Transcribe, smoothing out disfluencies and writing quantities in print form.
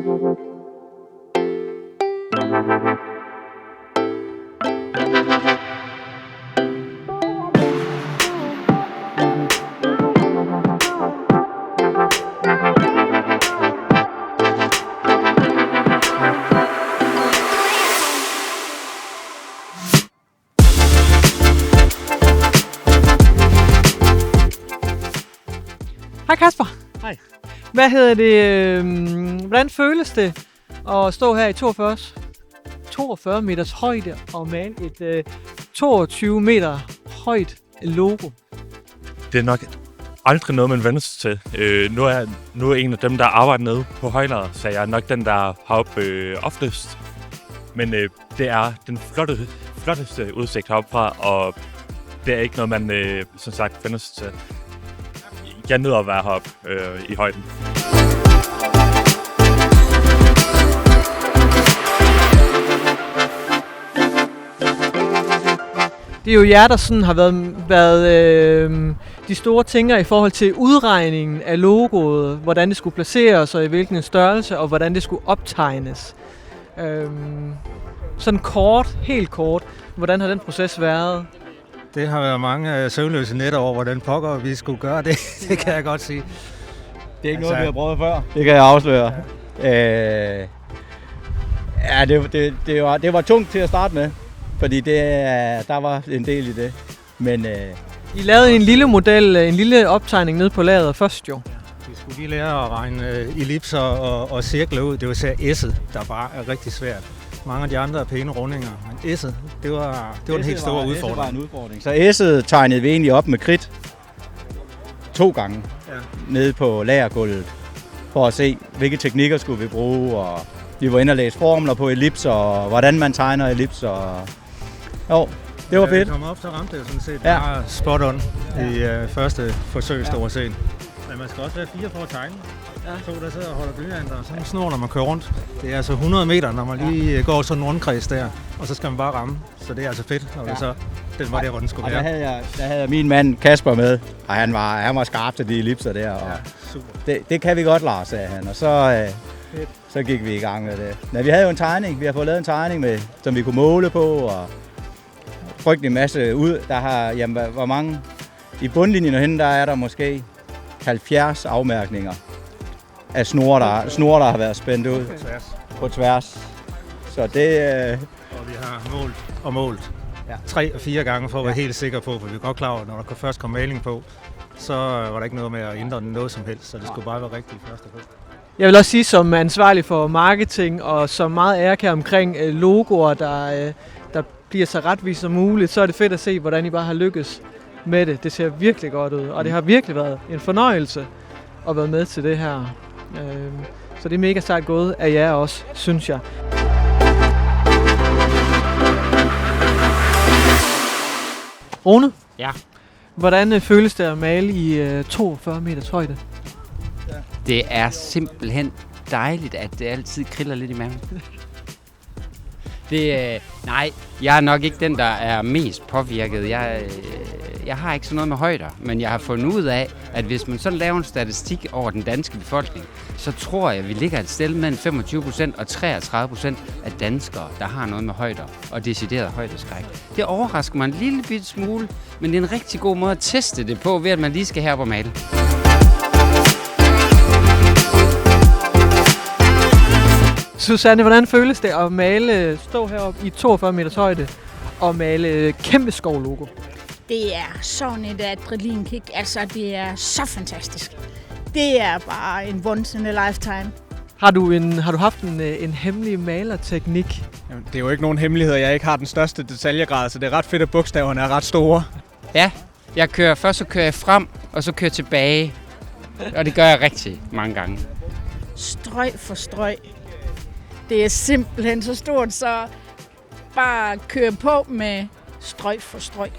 Hej Kasper. Hej. Hvad hedder det? Hvordan føles det at stå her i 42 meters højde og male et 22 meter højt logo? Det er nok aldrig noget, man vender sig til. Nu er en af dem, der arbejder nede på højlader, så jeg er nok den, der har op oftest. Men det er den flotteste udsigt heroppefra, og det er ikke noget, man som sagt vender sig til. Jeg nyder at være heroppe i højden. Det er jo jer, der sådan har været de store tænker i forhold til udregningen af logoet, hvordan det skulle placeres og i hvilken størrelse, og hvordan det skulle optegnes. Sådan helt kort, hvordan har den proces været? Det har været mange søvnløse nætter over, hvordan pokker vi skulle gøre det. Det kan jeg godt sige. Det er ikke noget, vi har prøvet før. Det kan jeg afsløre. Det var tungt til at starte med, fordi der var en del i det. Men I lavede en lille model, en lille optegning nede på lageret først jo. Vi skulle lige lære at regne ellipser og cirkler ud. Det var især S'et, der bare er rigtig svært. Mange af de andre er pæne rundinger, men S'et, det var en helt stor udfordring. Så S'et tegnede vi egentlig op med kridt 2 gange nede på lagergulvet, for at se, hvilke teknikker skulle vi bruge, og vi var inde og læse formler på ellipser, og hvordan man tegner ellipser. Jo, det var fedt. Da vi kom op, så ramte det jo sådan set bare spot on i første forsøg, stort set. Men man skal også være 4 for at tegne. Ja. 2, der sidder og holder blyanter, og sådan en snor, når man kører rundt. Det er altså 100 meter, når man lige går sådan en rundkreds der, og så skal man bare ramme. Så det er altså fedt, når det så den var der, hvor den skulle være. Der havde jeg min mand Kasper med, og han var skarp til de ellipser der. Og super. Det kan vi godt, Lars, sagde han, og så gik vi i gang med det. Men vi havde jo en tegning, vi har fået lavet en tegning med, som vi kunne måle på, og frygtelig masse ud. Der har, hvor mange i bundlinjen henne, der er der måske 70 afmærkninger af snore, der har været spændt ud på tværs. Så det... Og vi har målt 3 og 4 gange for at være helt sikre på, for vi er godt klar over, at når der først kom maling på, så var der ikke noget med at ændre noget som helst, så det skulle bare være rigtigt først og fremmest. Jeg vil også sige, som ansvarlig for marketing og som meget ærkær omkring logoer, der bliver så retvis som muligt, så er det fedt at se, hvordan I bare har lykkes med det. Det ser virkelig godt ud, og det har virkelig været en fornøjelse at være med til det her. Så det er mega sejt gået af jer også, synes jeg. Rune? Ja. Hvordan føles det at male i 42 meters højde? Det er simpelthen dejligt, at det altid kriller lidt i maven. Nej, jeg er nok ikke den, der er mest påvirket. Jeg har ikke sådan noget med højder, men jeg har fundet ud af, at hvis man sådan laver en statistik over den danske befolkning, så tror jeg, at vi ligger et sted mellem 25% og 33% af danskere, der har noget med højder og decideret højdeskræk. Det overrasker mig en lille bitte smule, men det er en rigtig god måde at teste det på, ved at man lige skal herop og male. Susanne, hvordan føles det at stå heroppe i 42 meters højde og male kæmpe skovlogo? Det er sådan et adrenalinkick. Altså, det er så fantastisk. Det er bare en once in a lifetime. Har du haft en hemmelig malerteknik? Jamen, det er jo ikke nogen hemmelighed, jeg ikke har den største detaljegrad, så det er ret fedt, at bogstaverne er ret store. Ja, først så kører jeg frem, og så kører jeg tilbage. Og det gør jeg rigtig mange gange. Strøg for strøg. Det er simpelthen så stort, så bare køre på med strøg for strøg.